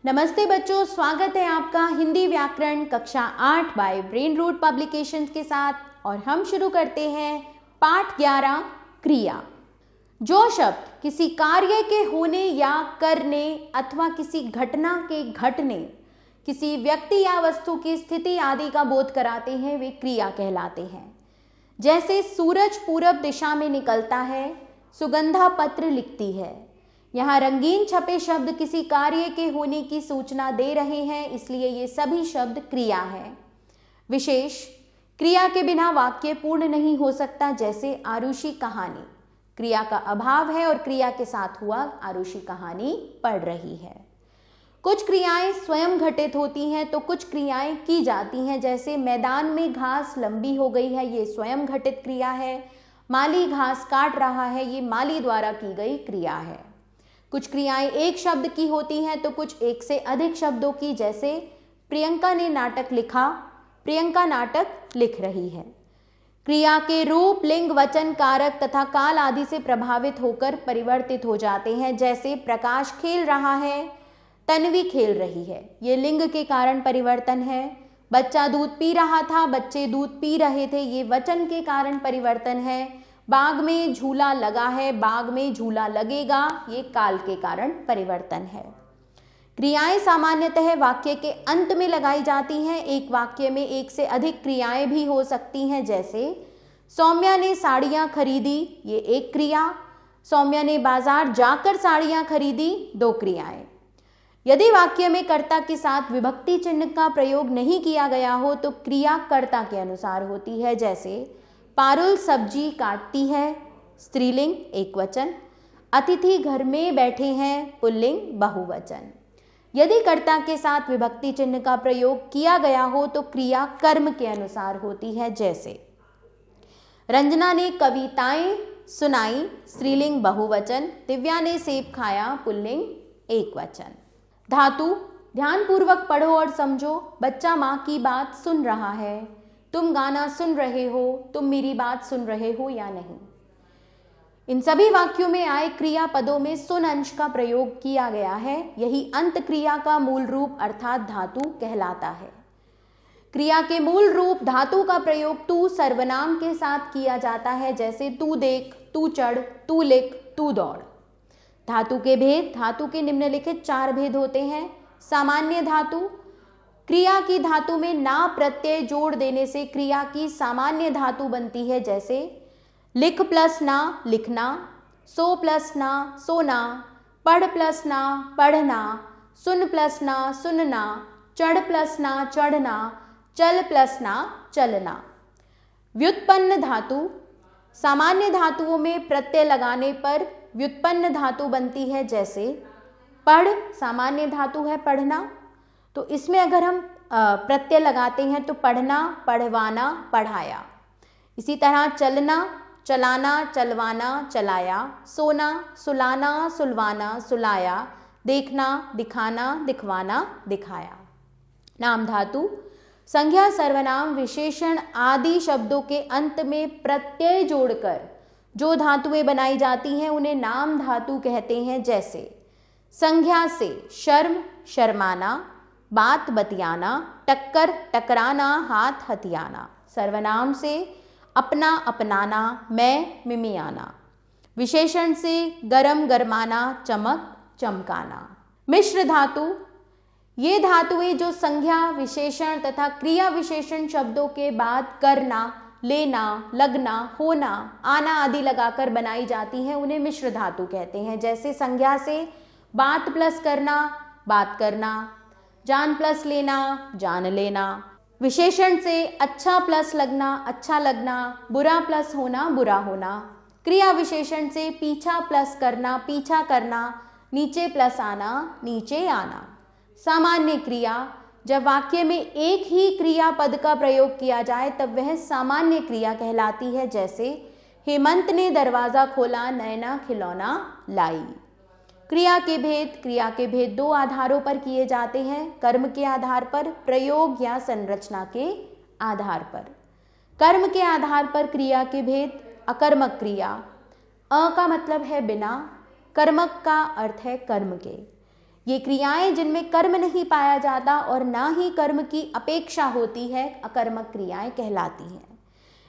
नमस्ते बच्चों, स्वागत है आपका हिंदी व्याकरण कक्षा 8 बाय ब्रेन रूट पब्लिकेशंस के साथ। और हम शुरू करते हैं पाठ 11 क्रिया। जो शब्द किसी कार्य के होने या करने अथवा किसी घटना के घटने, किसी व्यक्ति या वस्तु की स्थिति आदि का बोध कराते हैं वे क्रिया कहलाते हैं। जैसे सूरज पूरब दिशा में निकलता है, सुगंधा पत्र लिखती है। यहाँ रंगीन छपे शब्द किसी कार्य के होने की सूचना दे रहे हैं, इसलिए ये सभी शब्द क्रिया हैं। विशेष क्रिया के बिना वाक्य पूर्ण नहीं हो सकता, जैसे आरुषि कहानी। क्रिया का अभाव है और क्रिया के साथ हुआ आरुषि कहानी पढ़ रही है। कुछ क्रियाएं स्वयं घटित होती हैं तो कुछ क्रियाएं की जाती हैं, जैसे मैदान में घास लंबी हो गई है, ये स्वयं घटित क्रिया है। माली घास काट रहा है, ये माली द्वारा की गई क्रिया है। कुछ क्रियाएं एक शब्द की होती हैं तो कुछ एक से अधिक शब्दों की, जैसे प्रियंका ने नाटक लिखा, प्रियंका नाटक लिख रही है। क्रिया के रूप लिंग, वचन, कारक तथा काल आदि से प्रभावित होकर परिवर्तित हो जाते हैं, जैसे प्रकाश खेल रहा है, तन्वी खेल रही है, ये लिंग के कारण परिवर्तन है। बच्चा दूध पी रहा था, बच्चे दूध पी रहे थे, ये वचन के कारण परिवर्तन है। बाग में झूला लगा है, बाग में झूला लगेगा, ये काल के कारण परिवर्तन है। क्रियाएं सामान्यतः वाक्य के अंत में लगाई जाती हैं। एक वाक्य में एक से अधिक क्रियाएं भी हो सकती हैं, जैसे सौम्या ने साड़ियां खरीदी, ये एक क्रिया। सौम्या ने बाजार जाकर साड़ियां खरीदी, दो क्रियाएं। यदि वाक्य में कर्ता के साथ विभक्ति चिन्ह का प्रयोग नहीं किया गया हो तो क्रिया कर्ता के अनुसार होती है, जैसे पारुल सब्जी काटती है, स्त्रीलिंग एक वचन। अतिथि घर में बैठे हैं, पुल्लिंग बहुवचन। यदि कर्ता के साथ विभक्ति चिन्ह का प्रयोग किया गया हो तो क्रिया कर्म के अनुसार होती है, जैसे रंजना ने कविताएं सुनाई, स्त्रीलिंग बहुवचन। दिव्या ने सेब खाया, पुल्लिंग एक वचन। धातु ध्यानपूर्वक पढ़ो और समझो। बच्चा माँ की बात सुन रहा है, तुम गाना सुन रहे हो, तुम मेरी बात सुन रहे हो या नहीं। इन सभी वाक्यों में आए क्रिया पदों में सुन अंश का प्रयोग किया गया है, यही अंत क्रिया का मूल रूप अर्थात धातु कहलाता है। क्रिया के मूल रूप धातु का प्रयोग तू सर्वनाम के साथ किया जाता है, जैसे तू देख, तू चढ़, तू लिख, तू दौड़। धातु के भेद, धातु के निम्नलिखित 4 भेद होते हैं। सामान्य धातु, क्रिया की धातु में ना प्रत्यय जोड़ देने से क्रिया की सामान्य धातु बनती है, जैसे लिख प्लस ना लिखना, सो प्लस ना सोना, पढ़ प्लस ना पढ़ना, सुन प्लस ना सुनना, चढ़ प्लस ना चढ़ना, चल प्लस ना चलना। व्युत्पन्न धातु, सामान्य धातुओं में प्रत्यय लगाने पर व्युत्पन्न धातु बनती है, जैसे पढ़ सामान्य धातु है पढ़ना, तो इसमें अगर हम प्रत्यय लगाते हैं तो पढ़ना, पढ़वाना, पढ़ाया। इसी तरह चलना, चलाना, चलवाना, चलाया। सोना, सुलाना, सुलवाना, सुलाया। देखना, दिखाना, दिखवाना, दिखाया। नाम धातु, संज्ञा, सर्वनाम, विशेषण आदि शब्दों के अंत में प्रत्यय जोड़कर जो धातुएं बनाई जाती हैं उन्हें नाम धातु कहते हैं, जैसे संज्ञा से शर्म शर्माना, बात बतियाना, टक्कर टकराना, हाथ हथियाना। सर्वनाम से अपना अपनाना, मैं मिमियाना। विशेषण से गरम गरमाना, चमक चमकाना। मिश्र धातु, ये धातुएं जो संज्ञा विशेषण तथा क्रिया विशेषण शब्दों के बाद करना, लेना, लगना, होना, आना आदि लगाकर बनाई जाती हैं, उन्हें मिश्र धातु कहते हैं। जैसे संज्ञा से बात प्लस करना, बात करना। जान प्लस लेना, जान लेना। विशेषण से अच्छा प्लस लगना, अच्छा लगना। बुरा प्लस होना, बुरा होना। क्रिया विशेषण से पीछा प्लस करना, पीछा करना। नीचे प्लस आना, नीचे आना। सामान्य क्रिया, जब वाक्य में एक ही क्रिया पद का प्रयोग किया जाए तब वह सामान्य क्रिया कहलाती है, जैसे हेमंत ने दरवाजा खोला, नैना खिलौना लाई। क्रिया के भेद 2 आधारों पर किए जाते हैं, कर्म के आधार पर, प्रयोग या संरचना के आधार पर। कर्म के आधार पर क्रिया के भेद, अकर्मक क्रिया, अ का मतलब है बिना, कर्मक का अर्थ है कर्म के। ये क्रियाएं जिनमें कर्म नहीं पाया जाता और ना ही कर्म की अपेक्षा होती है अकर्मक क्रियाएं कहलाती हैं।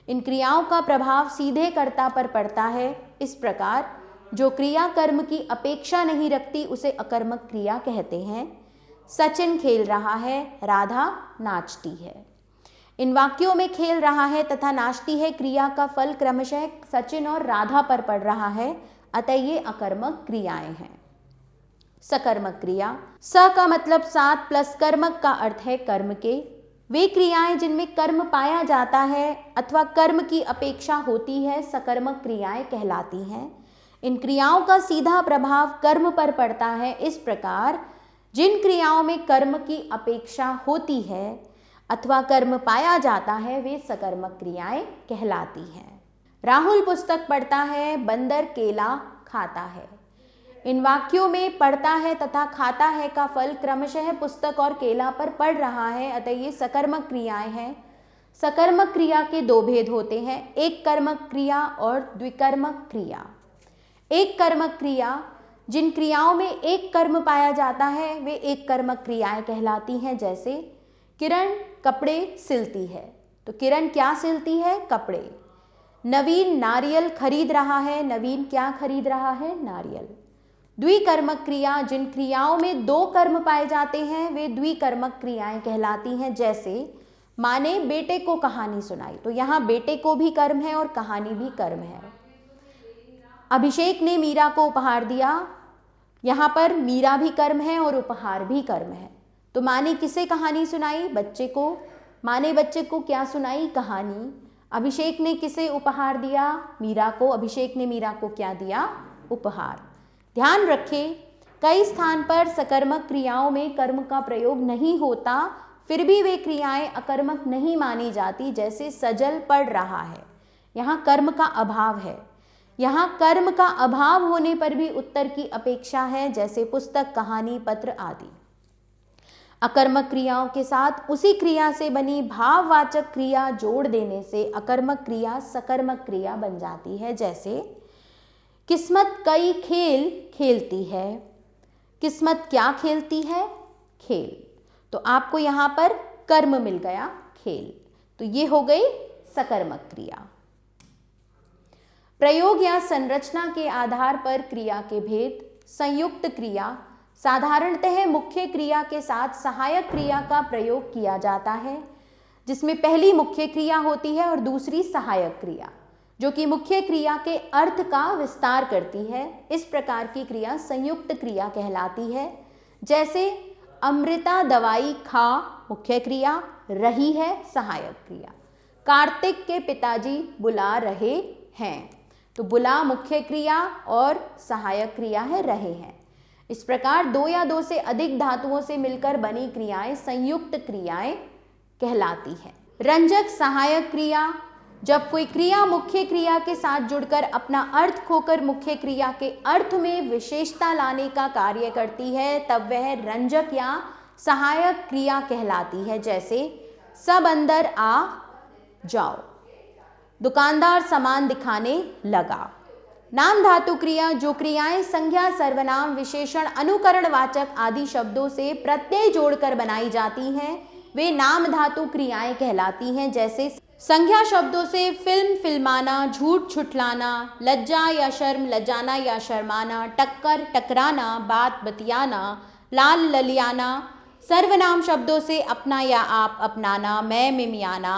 इन क्रियाओं का प्रभाव सीधे कर्ता पर पड़ता है। इस प्रकार जो क्रिया कर्म की अपेक्षा नहीं रखती उसे अकर्मक क्रिया कहते हैं। सचिन खेल रहा है, राधा नाचती है। इन वाक्यों में खेल रहा है तथा नाचती है क्रिया का फल क्रमशः सचिन और राधा पर पड़ रहा है, अतः ये अकर्मक क्रियाएं हैं। सकर्मक क्रिया। स का मतलब साथ प्लस कर्मक का अर्थ है कर्म के। वे क्रियाएं जिनमें कर्म पाया जाता है अथवा कर्म की अपेक्षा होती है सकर्मक क्रियाएं कहलाती हैं। इन क्रियाओं का सीधा प्रभाव कर्म पर पड़ता है। इस प्रकार जिन क्रियाओं में कर्म की अपेक्षा होती है अथवा कर्म पाया जाता है वे सकर्मक क्रियाएं कहलाती हैं। राहुल पुस्तक पढ़ता है, बंदर केला खाता है। इन वाक्यों में पढ़ता है तथा खाता है का फल क्रमशः पुस्तक और केला पर पड़ रहा है, अतः ये सकर्मक क्रियाएं हैं। सकर्मक क्रिया के दो भेद होते हैं, एक कर्मक क्रिया और द्विकर्मक क्रिया। एक कर्मक क्रिया, जिन क्रियाओं में एक कर्म पाया जाता है वे एक कर्मक क्रियाएं कहलाती हैं। जैसे किरण कपड़े सिलती है, तो किरण क्या सिलती है? कपड़े। नवीन नारियल खरीद रहा है, नवीन क्या खरीद रहा है? नारियल। द्विकर्मक क्रिया, जिन क्रियाओं में दो कर्म पाए जाते हैं वे द्विकर्मक क्रियाएं कहलाती हैं। जैसे माँ ने बेटे को कहानी सुनाई, तो यहाँ बेटे को भी कर्म है और कहानी भी कर्म है। अभिषेक ने मीरा को उपहार दिया, यहाँ पर मीरा भी कर्म है और उपहार भी कर्म है। तो माँ ने किसे कहानी सुनाई? बच्चे को। माँ ने बच्चे को क्या सुनाई? कहानी। अभिषेक ने किसे उपहार दिया? मीरा को। अभिषेक ने मीरा को क्या दिया? उपहार। ध्यान रखें, कई स्थान पर सकर्मक क्रियाओं में कर्म का प्रयोग नहीं होता, फिर भी वे क्रियाएं अकर्मक नहीं मानी जाती। जैसे सजल पढ़ रहा है, यहाँ कर्म का अभाव है। यहाँ कर्म का अभाव होने पर भी उत्तर की अपेक्षा है, जैसे पुस्तक, कहानी, पत्र आदि। अकर्मक क्रियाओं के साथ उसी क्रिया से बनी भाववाचक क्रिया जोड़ देने से अकर्मक क्रिया सकर्मक क्रिया बन जाती है। जैसे किस्मत कई खेल खेलती है। किस्मत क्या खेलती है? खेल। तो आपको यहाँ पर कर्म मिल गया, खेल। तो ये हो गई सकर्मक क्रिया। प्रयोग या संरचना के आधार पर क्रिया के भेद। संयुक्त क्रिया, साधारणतः मुख्य क्रिया के साथ सहायक क्रिया का प्रयोग किया जाता है, जिसमें पहली मुख्य क्रिया होती है और दूसरी सहायक क्रिया, जो कि मुख्य क्रिया के अर्थ का विस्तार करती है। इस प्रकार की क्रिया संयुक्त क्रिया कहलाती है। जैसे अमृता दवाई खा मुख्य क्रिया, रही है सहायक क्रिया। कार्तिक के पिताजी बुला रहे हैं, तो बुला मुख्य क्रिया और सहायक क्रिया है रहे हैं। इस प्रकार दो या दो से अधिक धातुओं से मिलकर बनी क्रियाएं संयुक्त क्रियाएं कहलाती हैं। रंजक सहायक क्रिया, जब कोई क्रिया मुख्य क्रिया के साथ जुड़कर अपना अर्थ खोकर मुख्य क्रिया के अर्थ में विशेषता लाने का कार्य करती है, तब वह रंजक या सहायक क्रिया कहलाती है। जैसे सब अंदर आ जाओ, दुकानदार सामान दिखाने लगा। नाम धातु क्रिया, जो क्रियाएं संज्ञा, सर्वनाम, विशेषण, अनुकरण वाचक आदि शब्दों से प्रत्यय जोड़कर बनाई जाती हैं, वे नाम धातु क्रियाएं कहलाती हैं। जैसे संज्ञा शब्दों से फिल्म फिल्माना, झूठ झुठलाना, लज्जा या शर्म लजाना या शर्माना, टक्कर टकराना, बात बतियाना, लाल ललियाना। सर्वनाम शब्दों से अपना या आप अपनाना, मैं मिमियाना।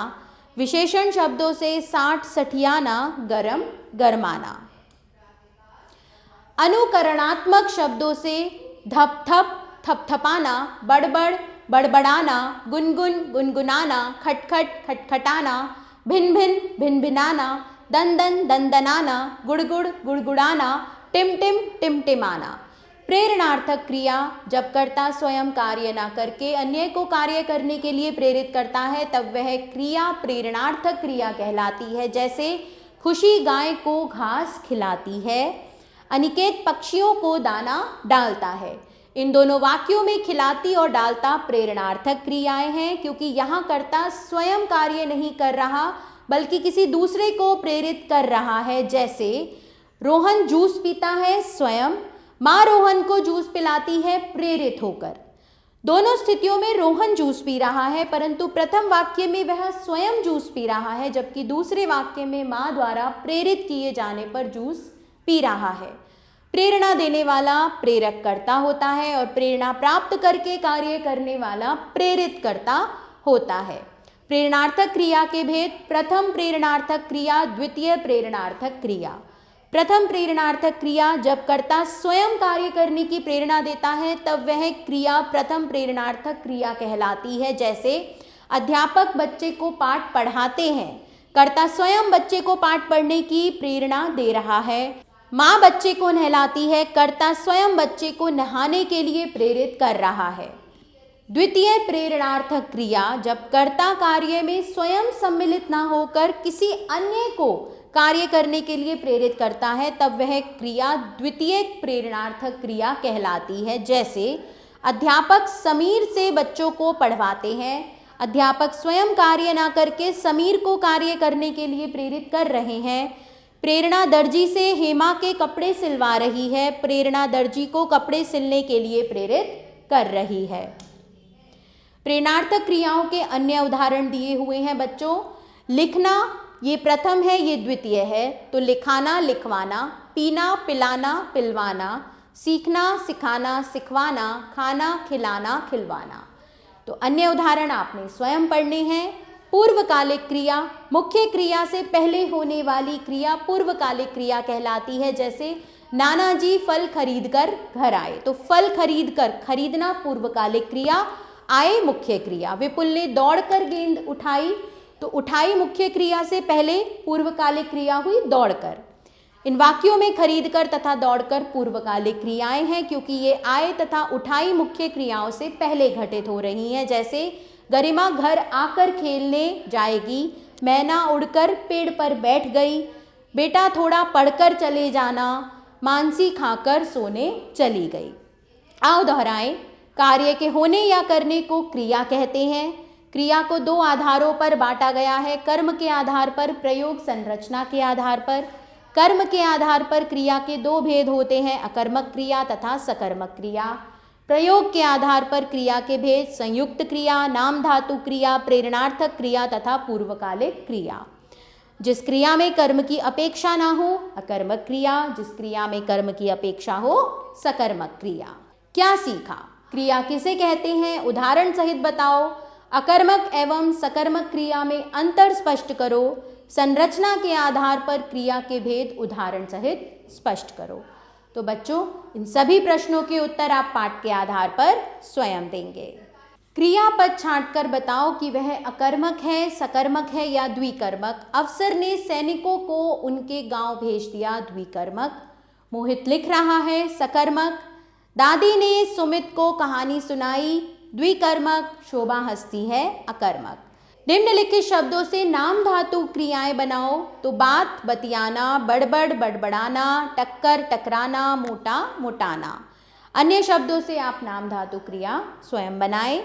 विशेषण शब्दों से साठ सठियाना, गरम गरमाना। अनुकरणात्मक शब्दों से धप थप थपथपाना, बड़बड़ बड़बड़ाना, गुनगुन गुनगुनाना, खटखट खटखटाना, भिन भिन भिनभिनाना, दंदन दंदनाना, गुड़गुड़ गुड़गुड़ाना, टिमटिम टिमटिमाना। प्रेरणार्थक क्रिया, जब कर्ता स्वयं कार्य न करके अन्य को कार्य करने के लिए प्रेरित करता है, तब वह क्रिया प्रेरणार्थक क्रिया कहलाती है। जैसे खुशी गाय को घास खिलाती है, अनिकेत पक्षियों को दाना डालता है। इन दोनों वाक्यों में खिलाती और डालता प्रेरणार्थक क्रियाएं हैं, क्योंकि यहाँ कर्ता स्वयं कार्य नहीं कर रहा बल्कि किसी दूसरे को प्रेरित कर रहा है। जैसे रोहन जूस पीता है स्वयं, माँ रोहन को जूस पिलाती है प्रेरित होकर। दोनों स्थितियों में रोहन जूस पी रहा है, परंतु प्रथम वाक्य में वह स्वयं जूस पी रहा है, जबकि दूसरे वाक्य में माँ द्वारा प्रेरित किए जाने पर जूस पी रहा है। प्रेरणा देने वाला प्रेरक कर्ता होता है और प्रेरणा प्राप्त करके कार्य करने वाला प्रेरित कर्ता होता है। प्रेरणार्थक क्रिया के भेद: प्रथम प्रेरणार्थक क्रिया, द्वितीय प्रेरणार्थक क्रिया। प्रथम प्रेरणार्थक क्रिया जब कर्ता स्वयं कार्य करने की प्रेरणा देता है तब वह क्रिया प्रथम प्रेरणार्थक क्रिया कहलाती है। जैसे अध्यापक बच्चे को पाठ पढ़ाते हैं, कर्ता स्वयं बच्चे को पाठ पढ़ने की प्रेरणा दे रहा है। माँ बच्चे को नहलाती है, कर्ता स्वयं बच्चे को नहाने के लिए प्रेरित कर रहा है। द्वितीय प्रेरणार्थक क्रिया जब कर्ता कार्य में स्वयं सम्मिलित न होकर किसी अन्य को कार्य करने के लिए प्रेरित करता है तब वह क्रिया द्वितीय प्रेरणार्थक क्रिया कहलाती है। जैसे अध्यापक समीर से बच्चों को पढ़वाते हैं, अध्यापक स्वयं कार्य न करके समीर को कार्य करने के लिए प्रेरित कर रहे हैं। प्रेरणा दर्जी से हेमा के कपड़े सिलवा रही है, प्रेरणा दर्जी को कपड़े सिलने के लिए प्रेरित कर रही है। प्रेरणार्थक क्रियाओं के अन्य उदाहरण दिए हुए हैं बच्चों। लिखना ये प्रथम है, ये द्वितीय है, तो लिखाना लिखवाना, पीना पिलाना पिलवाना, सीखना सिखाना सिखवाना, खाना खिलाना खिलवाना। तो अन्य उदाहरण आपने स्वयं पढ़ने हैं। पूर्वकालिक क्रिया, मुख्य क्रिया से पहले होने वाली क्रिया पूर्वकालिक क्रिया कहलाती है। जैसे नानाजी फल खरीद कर घर आए, तो फल खरीद कर, खरीदना पूर्वकालिक क्रिया, आए मुख्य क्रिया। विपुल ने दौड़कर गेंद उठाई, तो उठाई मुख्य क्रिया से पहले पूर्वकालिक क्रिया हुई दौड़कर। इन वाक्यों में खरीदकर तथा दौड़कर पूर्वकालिक क्रियाएं हैं, क्योंकि ये आए तथा उठाई मुख्य क्रियाओं से पहले घटित हो रही हैं। जैसे गरिमा घर आकर खेलने जाएगी, मैना उड़कर पेड़ पर बैठ गई, बेटा थोड़ा पढ़कर चले जाना, मानसी खाकर सोने चली गई। आओ दोहराएं। कार्य के होने या करने को क्रिया कहते हैं। क्रिया को दो आधारों पर बांटा गया है: कर्म के आधार पर, प्रयोग संरचना के आधार पर। कर्म के आधार पर क्रिया के दो भेद होते हैं: अकर्मक क्रिया तथा सकर्मक क्रिया। प्रयोग के आधार पर क्रिया के भेद: संयुक्त क्रिया, नाम धातु क्रिया, प्रेरणार्थक क्रिया तथा पूर्वकालिक क्रिया। जिस क्रिया में कर्म की अपेक्षा ना हो अकर्मक क्रिया, जिस क्रिया में कर्म की अपेक्षा हो सकर्मक क्रिया। क्या सीखा? क्रिया किसे कहते हैं? उदाहरण सहित बताओ। अकर्मक एवं सकर्मक क्रिया में अंतर स्पष्ट करो। संरचना के आधार पर क्रिया के भेद उदाहरण सहित स्पष्ट करो। तो बच्चों, इन सभी प्रश्नों के उत्तर आप पाठ के आधार पर स्वयं देंगे। क्रियापद छांटकर बताओ कि वह अकर्मक है, सकर्मक है या द्विकर्मक। अफसर ने सैनिकों को उनके गांव भेज दिया, द्विकर्मक। मोहित लिख रहा है, सकर्मक। दादी ने सुमित को कहानी सुनाई, द्विकर्मक। शोभा हंसती है, अकर्मक। निम्नलिखित शब्दों से नाम धातु क्रियाएं बनाओ। तो बात बतियाना, बड़बड़ बड़बड़ाना, टक्कर टकराना, मोटा मोटाना। अन्य शब्दों से आप नाम धातु क्रिया स्वयं बनाएं।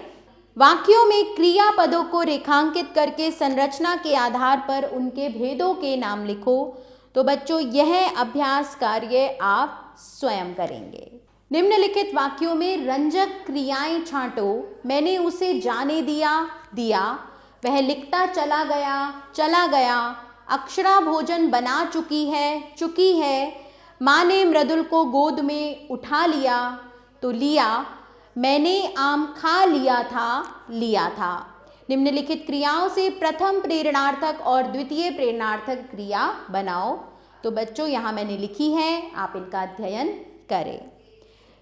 वाक्यों में क्रियापदों को रेखांकित करके संरचना के आधार पर उनके भेदों के नाम लिखो। तो बच्चों, यह अभ्यास कार्य आप स्वयं करेंगे। निम्नलिखित वाक्यों में रंजक क्रियाएं छांटो। मैंने उसे जाने दिया, दिया। वह लिखता चला गया, चला गया। अक्षरा भोजन बना चुकी है, चुकी है। माँ ने मृदुल को गोद में उठा लिया, तो लिया। मैंने आम खा लिया था, लिया था। निम्नलिखित क्रियाओं से प्रथम प्रेरणार्थक और द्वितीय प्रेरणार्थक क्रिया बनाओ। तो बच्चों, यहाँ मैंने लिखी है, आप इनका अध्ययन करें।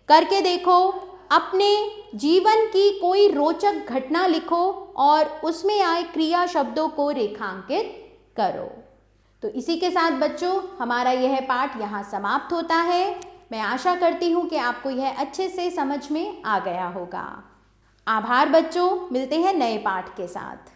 करके देखो। अपने जीवन की कोई रोचक घटना लिखो और उसमें आए क्रिया शब्दों को रेखांकित करो। तो इसी के साथ बच्चों, हमारा यह पाठ यहाँ समाप्त होता है। मैं आशा करती हूँ कि आपको यह अच्छे से समझ में आ गया होगा। आभार बच्चों, मिलते हैं नए पाठ के साथ।